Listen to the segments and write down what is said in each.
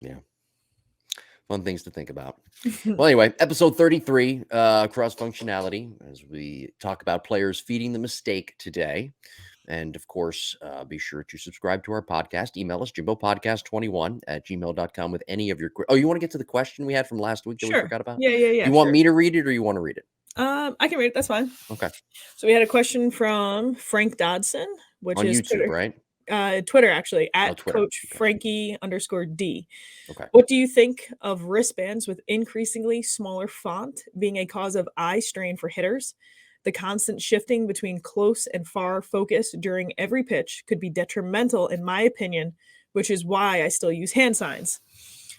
Yeah. Fun things to think about. Well, anyway, episode 33, cross functionality, as we talk about players feeding the mistake today. And of course, be sure to subscribe to our podcast. Email us, jimbopodcast21@gmail.com with any of your. Oh, you want to get to the question we had from last week that we Sure. forgot about? Yeah, You want me to read it or you want to read it? I can read it. That's fine. Okay. So we had a question from Frank Dodson, which On is YouTube, Twitter. right? Twitter, actually, at Twitter. Coach Okay. Frankie_D. Okay. What do you think of wristbands with increasingly smaller font being a cause of eye strain for hitters? The constant shifting between close and far focus during every pitch could be detrimental, in my opinion, which is why I still use hand signs.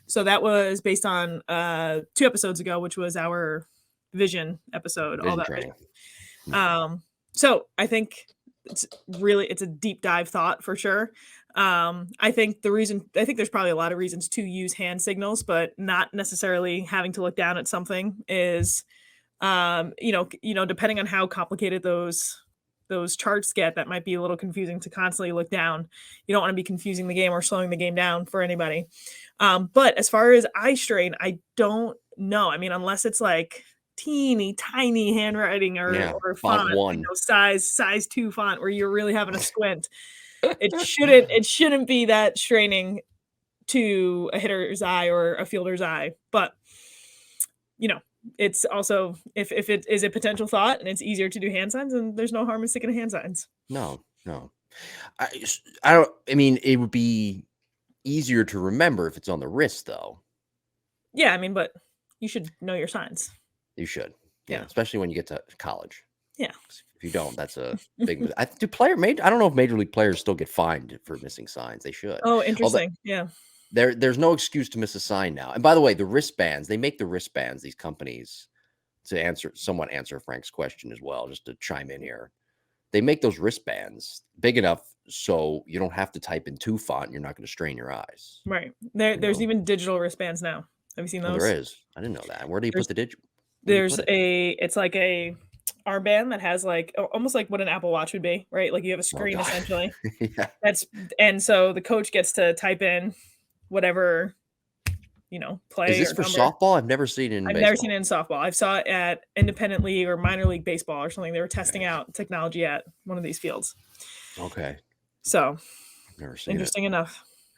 So that was based on 2 episodes ago, which was our vision episode. Vision training. So I think it's a deep dive thought for sure. I think there's probably a lot of reasons to use hand signals, but not necessarily having to look down at something is, depending on how complicated those charts get, that might be a little confusing to constantly look down. You don't want to be confusing the game or slowing the game down for anybody. But as far as eye strain, I don't know. I mean, unless it's like teeny tiny handwriting or font, one. Size 2 font where you're really having a squint. It shouldn't be that straining to a hitter's eye or a fielder's eye. But it's also if it is a potential thought and it's easier to do hand signs, and there's no harm in sticking to hand signs. No. I mean, it would be easier to remember if it's on the wrist, though. Yeah, I mean, but you should know your signs. You should. Yeah. Especially when you get to college. Yeah. If you don't, that's a big. I don't know if major league players still get fined for missing signs. They should. Oh, interesting. Yeah. There's no excuse to miss a sign now. And by the way, the wristbands, they make the wristbands, these companies, to somewhat answer Frank's question as well, just to chime in here. They make those wristbands big enough so you don't have to type in 2 font and you're not going to strain your eyes. Right. There's even digital wristbands now. Have you seen those? There is. I didn't know that. Where do you put the digital? It's like a armband that has like almost like what an Apple Watch would be, right? Like you have a screen essentially. Yeah. And so the coach gets to type in whatever, play. Is this for softball? I've never seen it in baseball. Never seen it in softball. I saw it at independent league or minor league baseball or something. They were testing out technology at one of these fields. Okay. So I've never seen interesting enough.